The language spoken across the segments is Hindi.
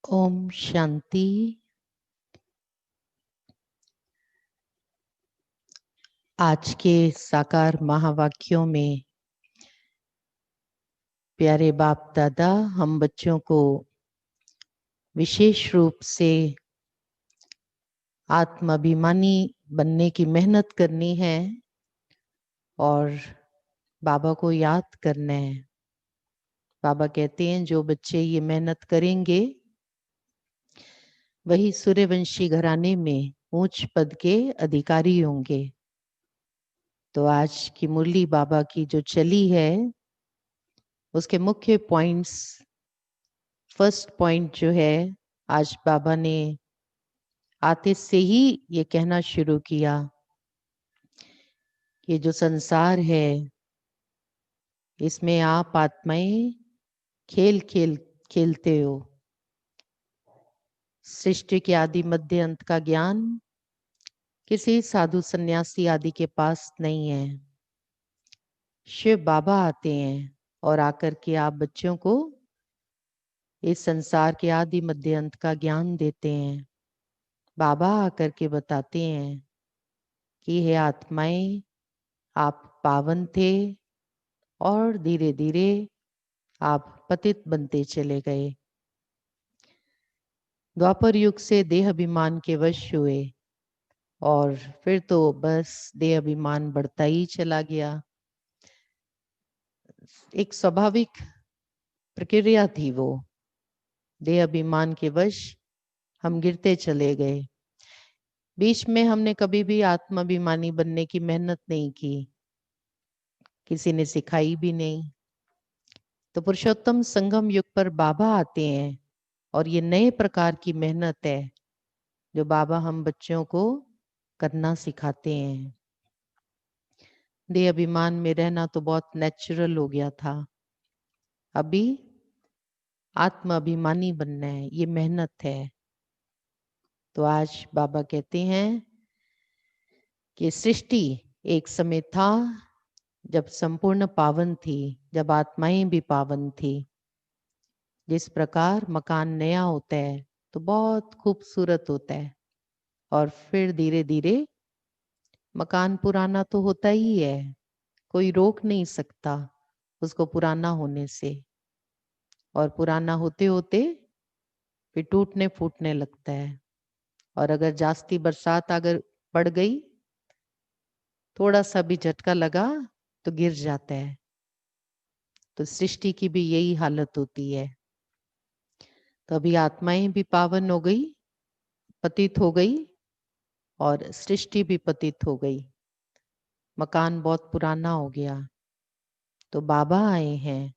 ओम शांति। आज के साकार महावाक्यों में प्यारे बाप दादा हम बच्चों को विशेष रूप से आत्माभिमानी बनने की मेहनत करनी है और बाबा को याद करना है। बाबा कहते हैं जो बच्चे ये मेहनत करेंगे वही सूर्यवंशी घराने में ऊंच पद के अधिकारी होंगे। तो आज की मुरली बाबा की जो चली है उसके मुख्य पॉइंट्स, फर्स्ट पॉइंट जो है, आज बाबा ने आते से ही ये कहना शुरू किया कि जो संसार है इसमें आप आत्माएं खेलते हो। सृष्टि के आदि मध्य अंत का ज्ञान किसी साधु सन्यासी आदि के पास नहीं है। शिव बाबा आते हैं और आकर के आप बच्चों को इस संसार के आदि मध्य अंत का ज्ञान देते हैं। बाबा आकर के बताते हैं कि हे आत्माएं, आप पावन थे और धीरे धीरे आप पतित बनते चले गए। द्वापर युग से देह अभिमान के वश हुए और फिर तो बस देह अभिमान बढ़ता ही चला गया। एक स्वाभाविक प्रक्रिया थी वो। देह अभिमान के वश हम गिरते चले गए। बीच में हमने कभी भी आत्माभिमानी बनने की मेहनत नहीं की, किसी ने सिखाई भी नहीं। तो पुरुषोत्तम संगम युग पर बाबा आते हैं और ये नए प्रकार की मेहनत है जो बाबा हम बच्चों को करना सिखाते हैं। देह अभिमान में रहना तो बहुत नेचुरल हो गया था, अभी आत्म अभिमानी बनना है, ये मेहनत है। तो आज बाबा कहते हैं कि सृष्टि एक समय था जब संपूर्ण पावन थी, जब आत्माएं भी पावन थी। जिस प्रकार मकान नया होता है तो बहुत खूबसूरत होता है और फिर धीरे धीरे मकान पुराना तो होता ही है, कोई रोक नहीं सकता उसको पुराना होने से। और पुराना होते होते फिर टूटने फूटने लगता है। और अगर जास्ती बरसात अगर पड़ गई, थोड़ा सा भी झटका लगा तो गिर जाता है। तो सृष्टि की भी यही हालत होती है। तो अभी आत्माएं भी पावन हो गई, पतित हो गई और सृष्टि भी पतित हो गई। मकान बहुत पुराना हो गया। तो बाबा आए हैं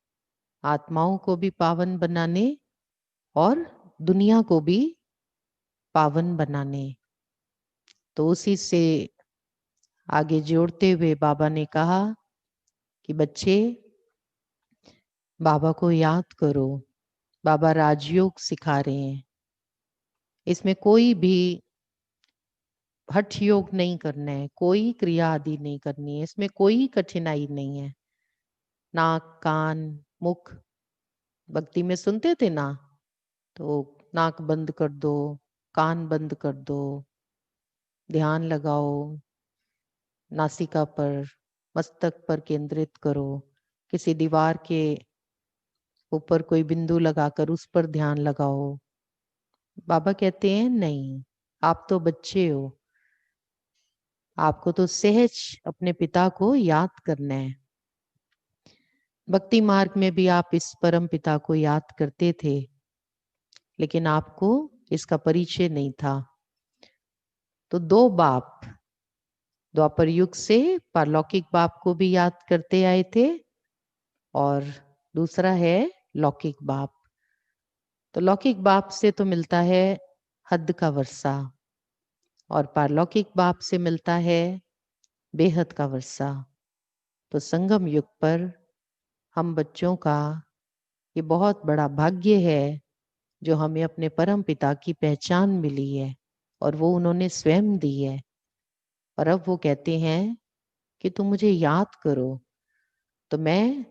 आत्माओं को भी पावन बनाने और दुनिया को भी पावन बनाने। तो उसी से आगे जोड़ते हुए बाबा ने कहा कि बच्चे बाबा को याद करो। बाबा राजयोग सिखा रहे हैं, इसमें कोई भी हठ योग नहीं करना है, कोई क्रिया आदि नहीं करनी है, इसमें कोई कठिनाई नहीं है। नाक कान मुख भक्ति में सुनते थे ना, तो नाक बंद कर दो, कान बंद कर दो, ध्यान लगाओ, नासिका पर मस्तक पर केंद्रित करो, किसी दीवार के ऊपर कोई बिंदु लगाकर उस पर ध्यान लगाओ। बाबा कहते हैं नहीं, आप तो बच्चे हो, आपको तो सहज अपने पिता को याद करना है। भक्ति मार्ग में भी आप इस परम पिता को याद करते थे, लेकिन आपको इसका परिचय नहीं था। तो दो बाप द्वापर युग से पारलौकिक बाप को भी याद करते आए थे और दूसरा है लौकिक बाप। तो लौकिक बाप से तो मिलता है हद का वर्षा और पारलौकिक बाप से मिलता है बेहद का वर्षा। तो संगम युग पर हम बच्चों का ये बहुत बड़ा भाग्य है जो हमें अपने परम पिता की पहचान मिली है और वो उन्होंने स्वयं दी है। और अब वो कहते हैं कि तुम मुझे याद करो। तो मैं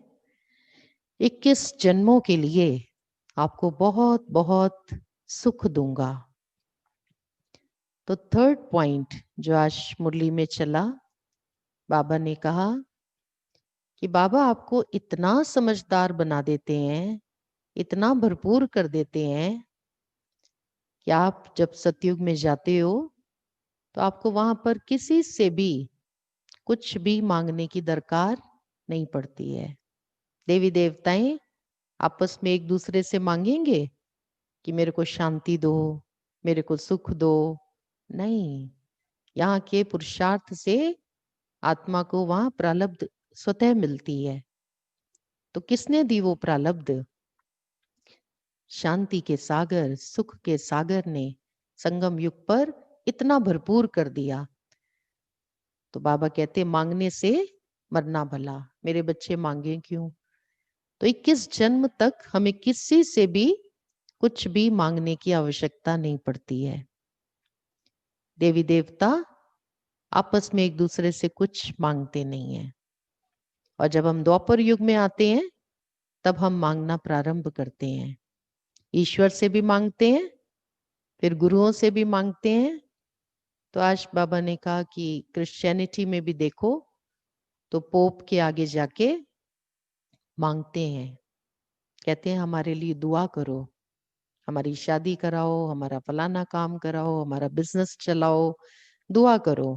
21 जन्मों के लिए आपको बहुत बहुत सुख दूंगा। तो थर्ड पॉइंट जो आज मुरली में चला, बाबा ने कहा कि बाबा आपको इतना समझदार बना देते हैं, इतना भरपूर कर देते हैं कि आप जब सतयुग में जाते हो तो आपको वहां पर किसी से भी कुछ भी मांगने की दरकार नहीं पड़ती है। देवी देवताएं आपस में एक दूसरे से मांगेंगे कि मेरे को शांति दो, मेरे को सुख दो। नहीं, यहाँ के पुरुषार्थ से आत्मा को वहां प्रारब्ध स्वतः मिलती है। तो किसने दी वो प्रारब्ध? शांति के सागर, सुख के सागर ने संगम युग पर इतना भरपूर कर दिया। तो बाबा कहते मांगने से मरना भला, मेरे बच्चे मांगे क्यों? तो 21 जन्म तक हमें किसी से भी कुछ भी मांगने की आवश्यकता नहीं पड़ती है। देवी देवता आपस में एक दूसरे से कुछ मांगते नहीं है। और जब हम द्वापर युग में आते हैं तब हम मांगना प्रारंभ करते हैं। ईश्वर से भी मांगते हैं, फिर गुरुओं से भी मांगते हैं। तो आज बाबा ने कहा कि क्रिश्चियनिटी में भी देखो तो पोप के आगे जाके मांगते हैं, कहते हैं हमारे लिए दुआ करो, हमारी शादी कराओ, हमारा फलाना काम कराओ, हमारा बिजनेस चलाओ, दुआ करो,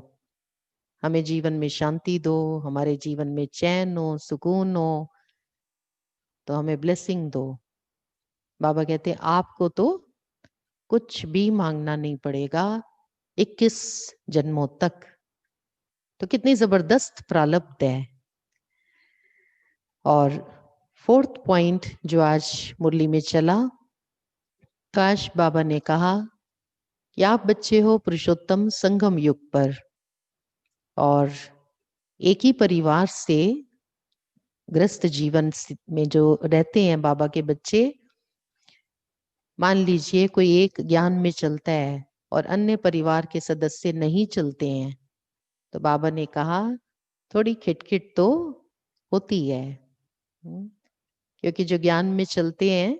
हमें जीवन में शांति दो, हमारे जीवन में चैन हो, सुकून हो, तो हमें ब्लेसिंग दो। बाबा कहते हैं आपको तो कुछ भी मांगना नहीं पड़ेगा 21 जन्मों तक। तो कितनी जबरदस्त प्रारब्ध है। और फोर्थ पॉइंट जो आज मुरली में चला, तो आज बाबा ने कहा कि आप बच्चे हो पुरुषोत्तम संगम युग पर, और एक ही परिवार से ग्रस्त जीवन में जो रहते हैं बाबा के बच्चे, मान लीजिए कोई एक ज्ञान में चलता है और अन्य परिवार के सदस्य नहीं चलते हैं, तो बाबा ने कहा थोड़ी खिटखिट तो होती है। क्योंकि जो ज्ञान में चलते हैं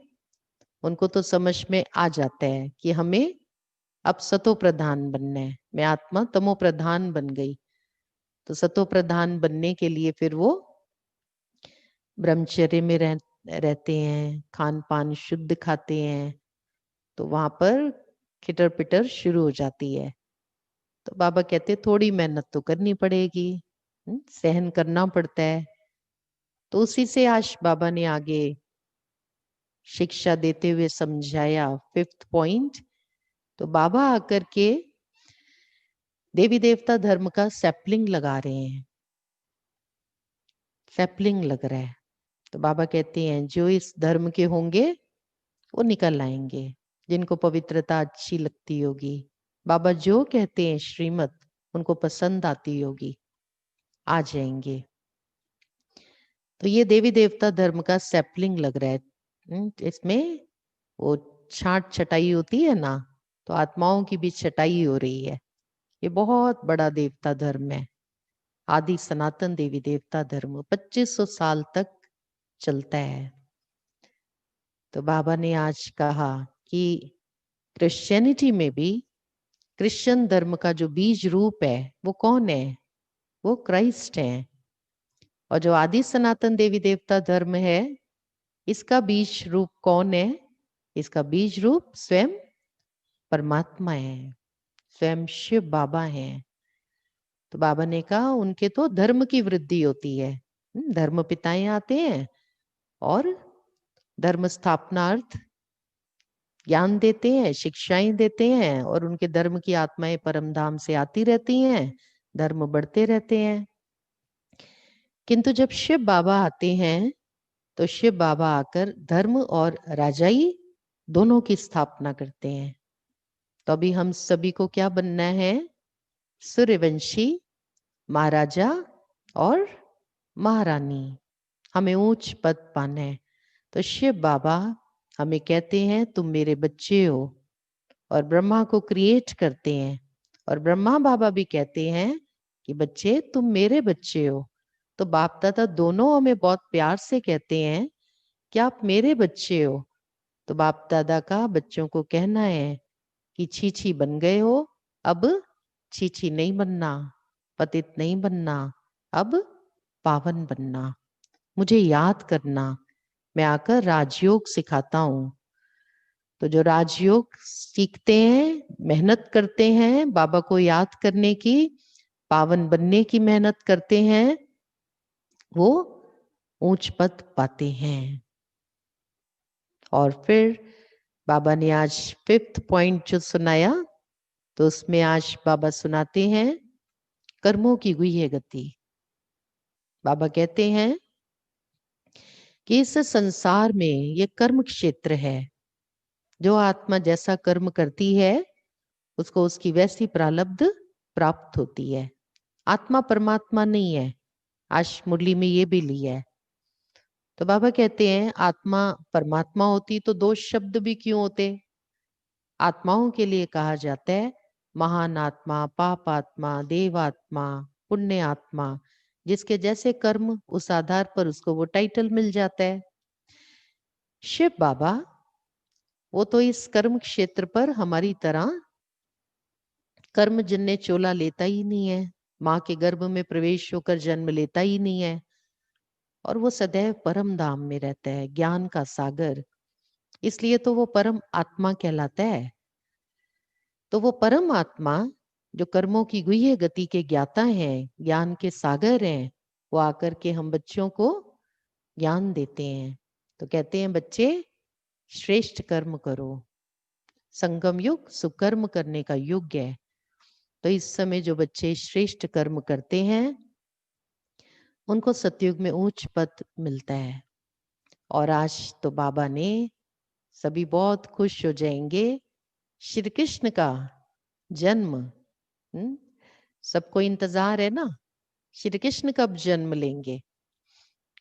उनको तो समझ में आ जाता है कि हमें अब सतो प्रधान बनना है। मैं आत्मा तमो प्रधान बन गई, तो सतो प्रधान बनने के लिए फिर वो ब्रह्मचर्य में रहते हैं, खान पान शुद्ध खाते हैं, तो वहां पर खिटर पिटर शुरू हो जाती है। तो बाबा कहते थोड़ी मेहनत तो करनी पड़ेगी, सहन करना पड़ता है। तो उसी से आज बाबा ने आगे शिक्षा देते हुए समझाया फिफ्थ पॉइंट। तो बाबा आकर के देवी देवता धर्म का सैपलिंग लगा रहे हैं, सैपलिंग लग रहा है। तो बाबा कहते हैं जो इस धर्म के होंगे वो निकल आएंगे, जिनको पवित्रता अच्छी लगती होगी, बाबा जो कहते हैं श्रीमत उनको पसंद आती होगी, आ जाएंगे। तो ये देवी देवता धर्म का सैपलिंग लग रहा है। इसमें वो छांट छटाई होती है ना, तो आत्माओं की भी छटाई हो रही है। ये बहुत बड़ा देवता धर्म है, आदि सनातन देवी देवता धर्म 2500 साल तक चलता है। तो बाबा ने आज कहा कि क्रिश्चियनिटी में भी क्रिश्चियन धर्म का जो बीज रूप है वो कौन है? वो क्राइस्ट है। और जो आदि सनातन देवी देवता धर्म है, इसका बीज रूप कौन है? इसका बीज रूप स्वयं परमात्मा है, स्वयं शिव बाबा हैं। तो बाबा ने कहा उनके तो धर्म की वृद्धि होती है, धर्म पिताएं आते हैं और धर्म स्थापनार्थ ज्ञान देते हैं, शिक्षाएं देते हैं, और उनके धर्म की आत्माएं परम धाम से आती रहती हैं, धर्म बढ़ते रहते हैं। किंतु जब शिव बाबा आते हैं तो शिव बाबा आकर धर्म और राजाई दोनों की स्थापना करते हैं। तो अभी हम सभी को क्या बनना है? सूर्यवंशी महाराजा और महारानी, हमें ऊंच पद पाना है। तो शिव बाबा हमें कहते हैं तुम मेरे बच्चे हो, और ब्रह्मा को क्रिएट करते हैं, और ब्रह्मा बाबा भी कहते हैं कि बच्चे तुम मेरे बच्चे हो। तो बाप दादा दोनों हमें बहुत प्यार से कहते हैं कि आप मेरे बच्चे हो। तो बाप दादा का बच्चों को कहना है कि छी बन गए हो, अब छी नहीं बनना, पतित नहीं बनना, अब पावन बनना, मुझे याद करना, मैं आकर राजयोग सिखाता हूं। तो जो राजयोग सीखते हैं, मेहनत करते हैं बाबा को याद करने की, पावन बनने की मेहनत करते हैं, वो ऊंच पद पाते हैं। और फिर बाबा ने आज 5th पॉइंट जो सुनाया, तो उसमें आज बाबा सुनाते हैं कर्मों की गुह्य गति। बाबा कहते हैं कि इस संसार में ये कर्म क्षेत्र है, जो आत्मा जैसा कर्म करती है उसको उसकी वैसी प्रारब्ध प्राप्त होती है। आत्मा परमात्मा नहीं है, आज मुरली में ये भी लिया है। तो बाबा कहते हैं आत्मा परमात्मा होती तो दो शब्द भी क्यों होते। आत्माओं के लिए कहा जाता है महान आत्मा, पाप आत्मा, देवात्मा, पुण्य आत्मा, जिसके जैसे कर्म उस आधार पर उसको वो टाइटल मिल जाता है। शिव बाबा वो तो इस कर्म क्षेत्र पर हमारी तरह कर्म जिनने चोला लेता ही नहीं है, माँ के गर्भ में प्रवेश होकर जन्म लेता ही नहीं है, और वो सदैव परम धाम में रहता है, ज्ञान का सागर, इसलिए तो वो परम आत्मा कहलाता है। तो वो परम आत्मा जो कर्मों की गुह्य गति के ज्ञाता हैं, ज्ञान के सागर हैं, वो आकर के हम बच्चों को ज्ञान देते हैं। तो कहते हैं बच्चे श्रेष्ठ कर्म करो, संगम युग सुकर्म करने का युग है। तो इस समय जो बच्चे श्रेष्ठ कर्म करते हैं उनको सतयुग में उच्च पद मिलता है। और आज तो बाबा ने, सभी बहुत खुश हो जाएंगे, श्री कृष्ण का जन्म, सबको इंतजार है ना, श्री कृष्ण कब जन्म लेंगे।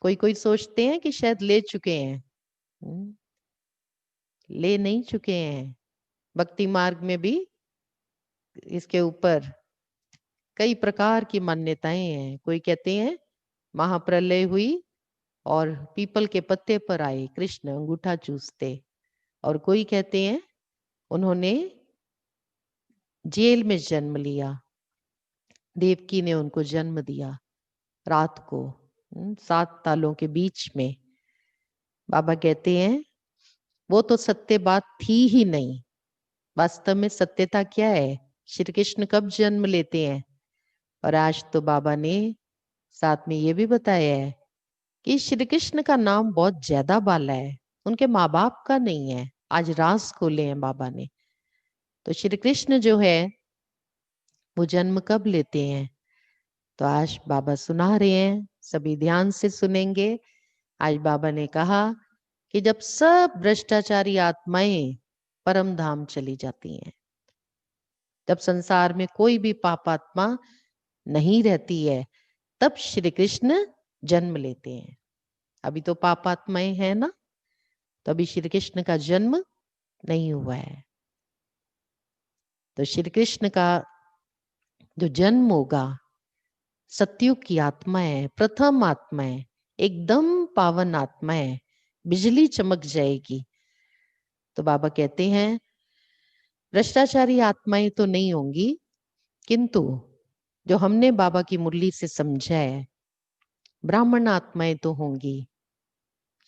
कोई कोई सोचते हैं कि शायद ले चुके हैं, ले नहीं चुके हैं। भक्ति मार्ग में भी इसके ऊपर कई प्रकार की मान्यताएं हैं। कोई कहते हैं महाप्रलय हुई और पीपल के पत्ते पर आए कृष्ण अंगूठा चूसते, और कोई कहते हैं उन्होंने जेल में जन्म लिया, देवकी ने उनको जन्म दिया रात को 7 तालों के बीच में। बाबा कहते हैं वो तो सत्य बात थी ही नहीं। वास्तव में सत्यता क्या है, श्री कृष्ण कब जन्म लेते हैं। और आज तो बाबा ने साथ में ये भी बताया है कि श्री कृष्ण का नाम बहुत ज्यादा बाला है, उनके माँ बाप का नहीं है। आज राज खोले हैं बाबा ने। तो श्री कृष्ण जो है वो जन्म कब लेते हैं, तो आज बाबा सुना रहे हैं, सभी ध्यान से सुनेंगे। आज बाबा ने कहा कि जब सब भ्रष्टाचारी आत्माएं परम धाम चली जाती हैं, जब संसार में कोई भी पापात्मा नहीं रहती है, तब श्री कृष्ण जन्म लेते हैं। अभी तो पापात्माएं हैं ना, तो अभी श्री कृष्ण का जन्म नहीं हुआ है। तो श्री कृष्ण का जो जन्म होगा, सतयुग की आत्मा है, प्रथम आत्मा है, एकदम पावन आत्मा है, बिजली चमक जाएगी। तो बाबा कहते हैं भ्रष्टाचारी आत्माएं तो नहीं होंगी, किंतु जो हमने बाबा की मुरली से समझा है, ब्राह्मण आत्माएं तो होंगी।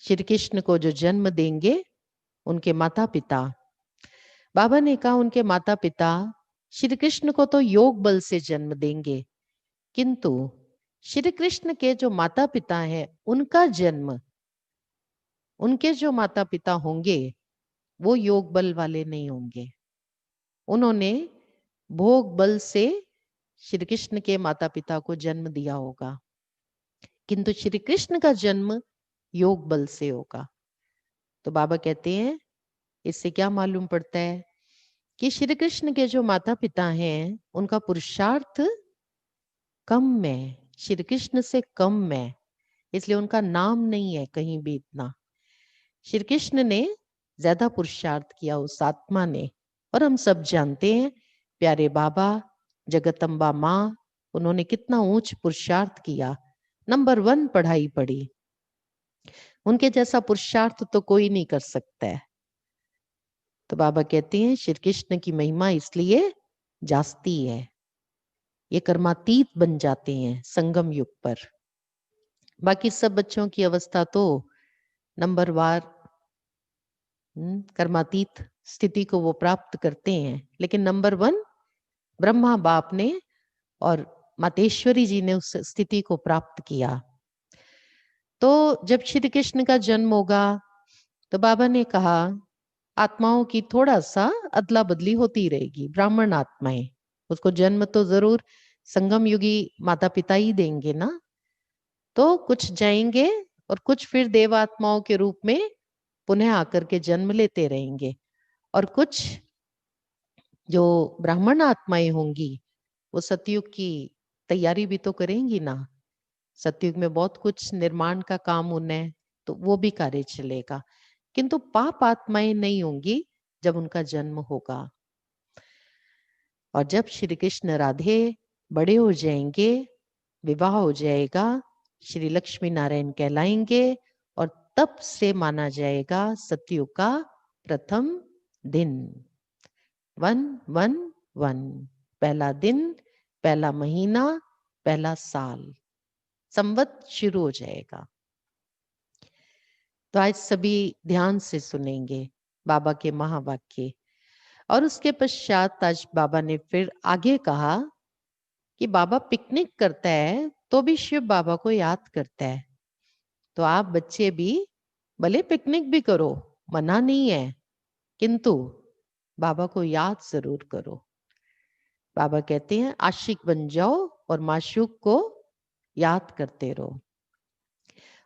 श्री कृष्ण को जो जन्म देंगे उनके माता पिता, बाबा ने कहा उनके माता पिता श्री कृष्ण को तो योग बल से जन्म देंगे, किंतु श्री कृष्ण के जो माता पिता हैं उनका जन्म, उनके जो माता पिता होंगे वो योग बल वाले नहीं होंगे। उन्होंने भोग बल से श्री कृष्ण के माता पिता को जन्म दिया होगा, किंतु श्री कृष्ण का जन्म योग बल से होगा। तो बाबा कहते हैं इससे क्या मालूम पड़ता है कि श्री कृष्ण के जो माता पिता हैं उनका पुरुषार्थ कम है, श्री कृष्ण से कम है, इसलिए उनका नाम नहीं है कहीं भी इतना। श्री कृष्ण ने ज्यादा पुरुषार्थ किया उस आत्मा ने। और हम सब जानते हैं प्यारे बाबा जगदम्बा माँ, उन्होंने कितना ऊंच पुरुषार्थ किया, नंबर 1 पढ़ाई पढ़ी। उनके जैसा पुरुषार्थ तो कोई नहीं कर सकता है। तो बाबा कहते हैं श्री कृष्ण की महिमा इसलिए जास्ती है, ये कर्मातीत बन जाते हैं संगम युग पर। बाकी सब बच्चों की अवस्था तो नंबरवार कर्मातीत स्थिति को वो प्राप्त करते हैं, लेकिन नंबर 1 ब्रह्मा बाप ने और मातेश्वरी जी ने उस स्थिति को प्राप्त किया। तो जब श्री कृष्ण का जन्म होगा तो बाबा ने कहा आत्माओं की थोड़ा सा अदला बदली होती रहेगी। ब्राह्मण आत्माएं, उसको जन्म तो जरूर संगम युगी माता पिता ही देंगे ना, तो कुछ जाएंगे और कुछ फिर देव आत्माओं के रूप में पुनः आकर के जन्म लेते रहेंगे, और कुछ जो ब्राह्मण आत्माएं होंगी वो सतयुग की तैयारी भी तो करेंगी ना। सतयुग में बहुत कुछ निर्माण का काम उन्हें, तो वो भी कार्य चलेगा, किंतु पाप आत्माएं नहीं होंगी जब उनका जन्म होगा। और जब श्री कृष्ण राधे बड़े हो जाएंगे, विवाह हो जाएगा, श्री लक्ष्मी नारायण कहलाएंगे, और तब से माना जाएगा सतयुग का प्रथम दिन। 111, पहला दिन, पहला महीना, पहला साल, संवत शुरू हो जाएगा। तो आज सभी ध्यान से सुनेंगे बाबा के महावाक्य। और उसके पश्चात आज बाबा ने फिर आगे कहा कि बाबा पिकनिक करता है तो भी शिव बाबा को याद करता है। तो आप बच्चे भी भले पिकनिक भी करो, मना नहीं है, किंतु बाबा को याद जरूर करो। बाबा कहते हैं आशिक बन जाओ और माशूक को याद करते रहो।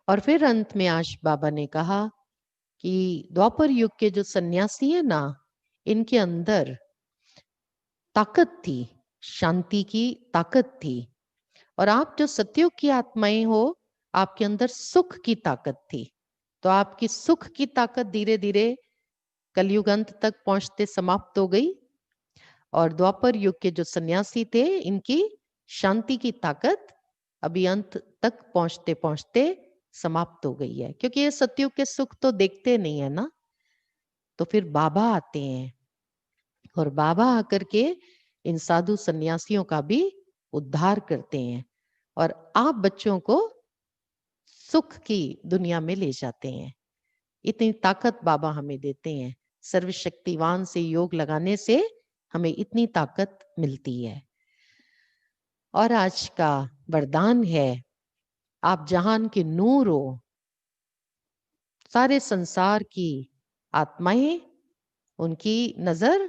और फिर अंत में आज बाबा ने कहा कि द्वापर युग के जो सन्यासी है ना, इनके अंदर ताकत थी, शांति की ताकत थी, और आप जो सतयुग की आत्माएं हो, आपके अंदर सुख की ताकत थी। तो आपकी सुख की ताकत धीरे धीरे कलयुग अंत तक पहुंचते समाप्त हो गई, और द्वापर युग के जो सन्यासी थे इनकी शांति की ताकत अभी अंत तक पहुंचते पहुंचते समाप्त हो गई है, क्योंकि ये सतयुग के सुख तो देखते नहीं है ना। तो फिर बाबा आते हैं, और बाबा आकर के इन साधु सन्यासियों का भी उद्धार करते हैं, और आप बच्चों को सुख की दुनिया में ले जाते हैं। इतनी ताकत बाबा हमें देते हैं, सर्वशक्तिवान से योग लगाने से हमें इतनी ताकत मिलती है। और आज का वरदान है आप जहान के नूर हो, सारे संसार की आत्माएं उनकी नजर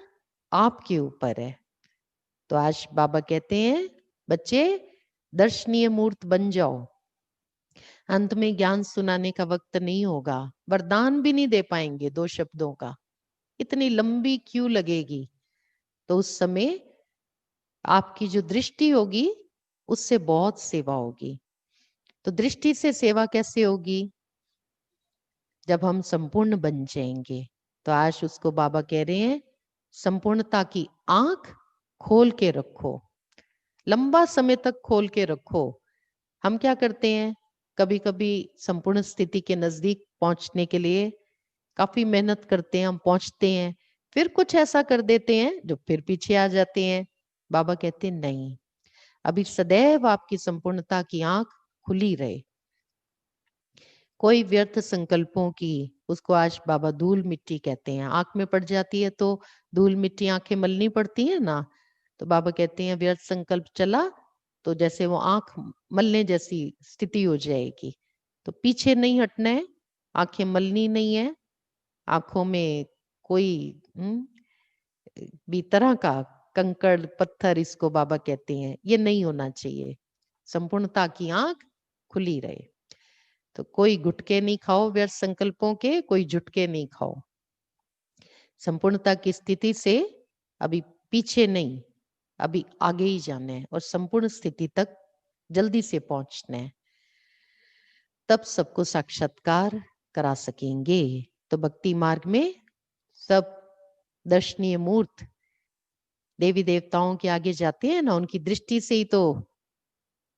आपके ऊपर है। तो आज बाबा कहते हैं बच्चे दर्शनीय मूर्त बन जाओ। अंत में ज्ञान सुनाने का वक्त नहीं होगा, वरदान भी नहीं दे पाएंगे 2 शब्दों का, इतनी लंबी क्यों लगेगी। तो उस समय आपकी जो दृष्टि होगी उससे बहुत सेवा होगी। तो दृष्टि से सेवा कैसे होगी? जब हम संपूर्ण बन जाएंगे। तो आज उसको बाबा कह रहे हैं संपूर्णता की आंख खोल के रखो, लंबा समय तक खोल के रखो। हम क्या करते हैं, कभी कभी संपूर्ण स्थिति के नजदीक पहुंचने के लिए काफी मेहनत करते हैं, हम पहुंचते हैं, फिर कुछ ऐसा कर देते हैं जो फिर पीछे आ जाते हैं। बाबा कहते हैं नहीं, अभी सदैव आपकी संपूर्णता की आंख खुली रहे। कोई व्यर्थ संकल्पों की, उसको आज बाबा धूल मिट्टी कहते हैं, आंख में पड़ जाती है तो धूल मिट्टी आंखें मलनी पड़ती है ना। तो बाबा कहते हैं व्यर्थ संकल्प चला तो जैसे वो आंख मलने जैसी स्थिति हो जाएगी। तो पीछे नहीं हटना है, आंखें मलनी नहीं है, आंखों में कोई भी तरह का कंकड़ पत्थर, इसको बाबा कहते हैं, ये नहीं होना चाहिए। संपूर्णता की आंख खुली रहे। तो कोई गुटके नहीं खाओ व्यर्थ संकल्पों के, कोई झुटके नहीं खाओ। संपूर्णता की स्थिति से अभी पीछे नहीं, अभी आगे ही जाना है और संपूर्ण स्थिति तक जल्दी से पहुंचना है, तब सबको साक्षात्कार करा सकेंगे। तो भक्ति मार्ग में सब दर्शनीय मूर्त देवी देवताओं के आगे जाते हैं ना, उनकी दृष्टि से ही तो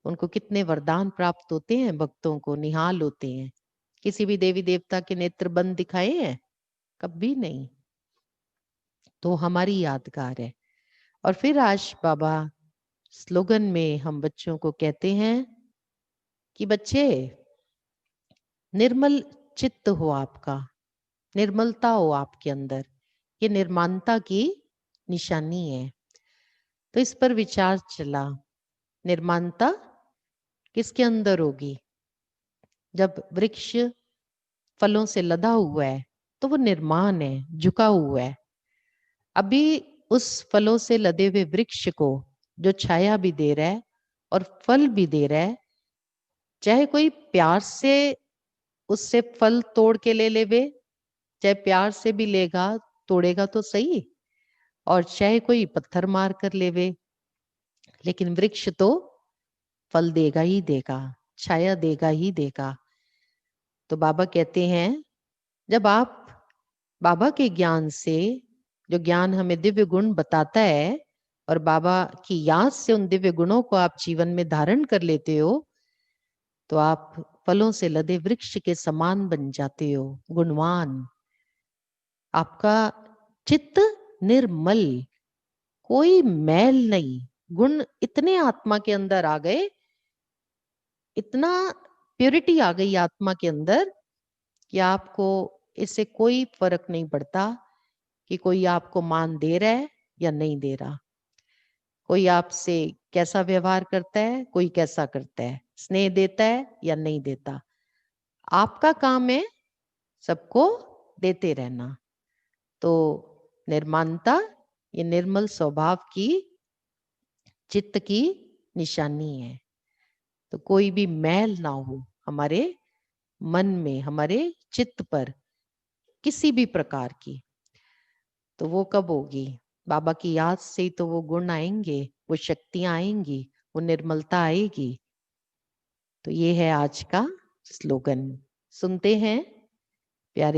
उनको कितने वरदान प्राप्त होते हैं, भक्तों को निहाल होते हैं। किसी भी देवी देवता के नेत्र बंद दिखाए हैं? कभी नहीं। तो हमारी यादगार है। और फिर आज बाबा स्लोगन में हम बच्चों को कहते हैं कि बच्चे, निर्मल चित्त हो आपका, निर्मलता हो आपके अंदर, ये निर्माणता की निशानी है। तो इस पर विचार चला, निर्माणता किसके अंदर होगी? जब वृक्ष फलों से लदा हुआ है तो वो निर्माण है, झुका हुआ है। अभी उस फलों से लदे हुए वृक्ष को जो छाया भी दे रहा है और फल भी दे रहा है, चाहे कोई प्यार से उससे फल तोड़ के ले लेवे, चाहे प्यार से भी लेगा, तोड़ेगा तो सही, और चाहे कोई पत्थर मार कर लेवे, लेकिन वृक्ष तो फल देगा ही देगा, छाया देगा ही देगा। तो बाबा कहते हैं, जब आप बाबा के ज्ञान से, जो ज्ञान हमें दिव्य गुण बताता है, और बाबा की याद से उन दिव्य गुणों को आप जीवन में धारण कर लेते हो, तो आप फलों से लदे वृक्ष के समान बन जाते हो, गुणवान। आपका चित्त निर्मल, कोई मैल नहीं, गुण इतने आत्मा के अंदर आ गए, इतना प्योरिटी आ गई आत्मा के अंदर कि आपको इससे कोई फर्क नहीं पड़ता कि कोई आपको मान दे रहा है या नहीं दे रहा, कोई आपसे कैसा व्यवहार करता है, कोई कैसा करता है, स्नेह देता है या नहीं देता। आपका काम है सबको देते रहना। तो निर्माणता, ये निर्मल स्वभाव की, चित्त की निशानी है। तो कोई भी मैल ना हो हमारे मन में, हमारे चित्त पर, किसी भी प्रकार की। तो वो कब होगी? बाबा की याद से ही तो वो गुण आएंगे, वो शक्तियां आएंगी, वो निर्मलता आएगी। तो ये है आज का स्लोगन। सुनते हैं।